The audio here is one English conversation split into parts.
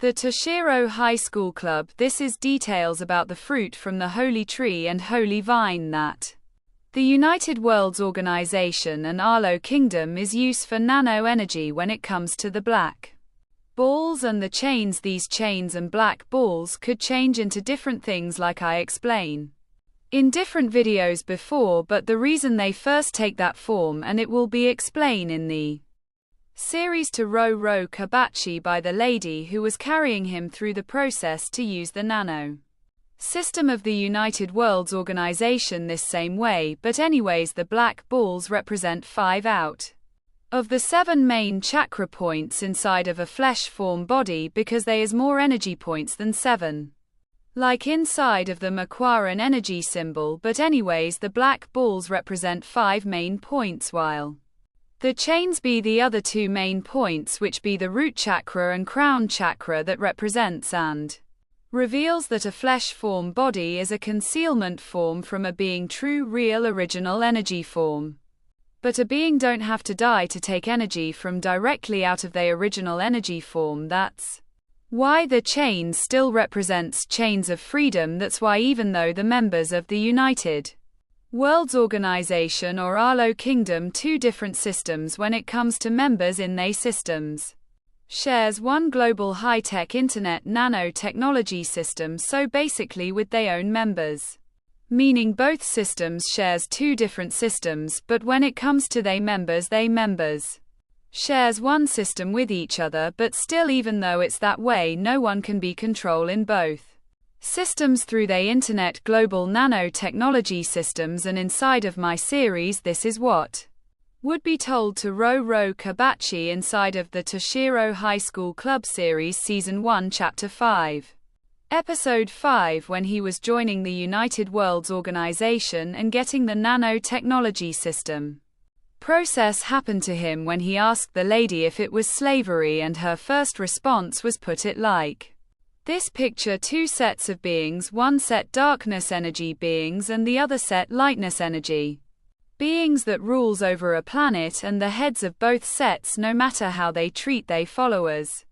The Toshiro High School Club. This is details about the fruit from the holy tree and holy vine that the United Worlds Organization and Arlo Kingdom is used for nano energy when it comes to the black balls and the chains. These chains and black balls could change into different things like I explain in different videos before, but the reason they first take that form, and it will be explained in the series to Ro Kabachi by the lady who was carrying him through the process to use the nano system of the United Worlds Organization this same way. But anyways, the black balls represent 5 out of the 7 main chakra points inside of a flesh form body, because there is more energy points than 7 like inside of the Makwaran energy symbol. But anyways, the black balls represent 5 main points, while the chains be the other 2 main points, which be the root chakra and crown chakra, that represents and reveals that a flesh form body is a concealment form from a being true, real, original energy form. But a being don't have to die to take energy from directly out of their original energy form. That's why the chain still represents chains of freedom. That's why even though the members of the United Worlds Organization or Arlo Kingdom, 2 different systems when it comes to members in they systems, shares one global high-tech internet nanotechnology system, so basically with their own members. Meaning both systems shares 2 different systems, but when it comes to they members shares one system with each other. But still, even though it's that way, no one can be control in both systems through they internet global nanotechnology systems. And inside of my series, this is what would be told to Ro Kabachi inside of the Toshiro High School Club series Season 1 Chapter 5. Episode 5, when he was joining the United Worlds Organization and getting the nanotechnology system process happened to him when he asked the lady if it was slavery, and her first response was put it like this picture: 2 sets of beings, one set darkness energy beings and the other set lightness energy beings that rules over a planet, and the heads of both sets, no matter how they treat they followers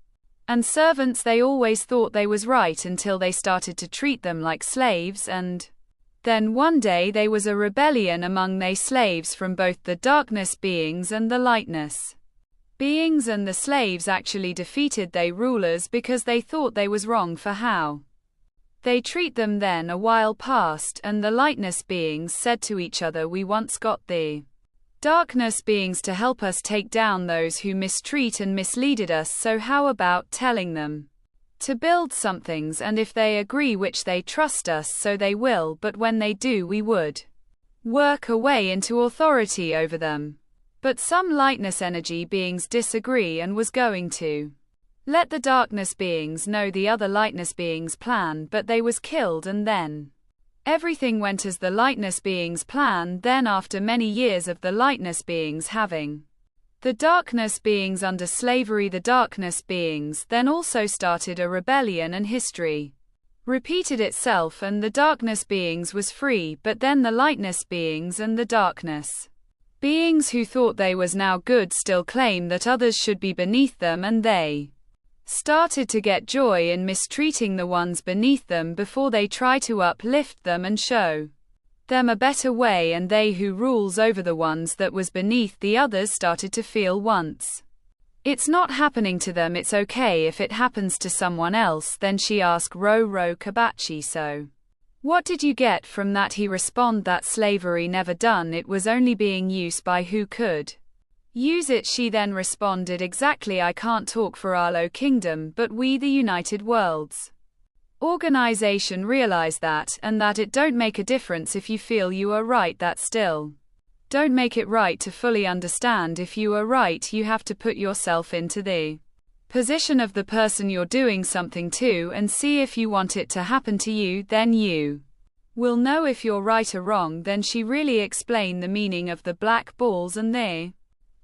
and servants, they always thought they was right until they started to treat them like slaves. And then one day there was a rebellion among they slaves from both the darkness beings and the lightness beings, and the slaves actually defeated they rulers because they thought they was wrong for how they treat them. Then a while passed, and the lightness beings said to each other, we once got the darkness beings to help us take down those who mistreat and misleaded us, so how about telling them to build somethings, and if they agree, which they trust us, so they will, but when they do, we would work a way into authority over them. But some lightness energy beings disagree and was going to let the darkness beings know the other lightness beings' plan, but they was killed, and then everything went as the lightness beings' plan. Then after many years of the lightness beings having the darkness beings under slavery, the darkness beings then also started a rebellion, and history repeated itself, and the darkness beings was free. But then the lightness beings and the darkness beings who thought they was now good still claim that others should be beneath them, and they started to get joy in mistreating the ones beneath them before they try to uplift them and show them a better way. And they who rules over the ones that was beneath the others started to feel once it's not happening to them, it's okay if it happens to someone else. Then she asked Ro Kabachi, so what did you get from that? He responded that slavery never done, it was only being used by who could use it. She then responded, exactly, I can't talk for Arlo Kingdom, but we the United Worlds Organization realize that, and that it don't make a difference if you feel you are right, that still don't make it right to fully understand. If you are right, you have to put yourself into the position of the person you're doing something to and see if you want it to happen to you, then you will know if you're right or wrong. Then she really explained the meaning of the black balls and their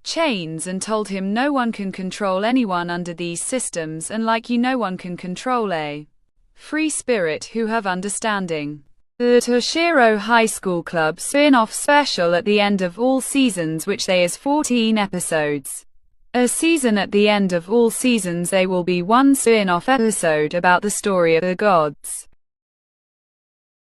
chains, and told him no one can control anyone under these systems, and like you, no one can control a free spirit who have understanding. The Toshiro High School Club spin-off special at the end of all seasons, which there is 14 episodes. A season. At the end of all seasons there will be one spin-off episode about the story of the gods.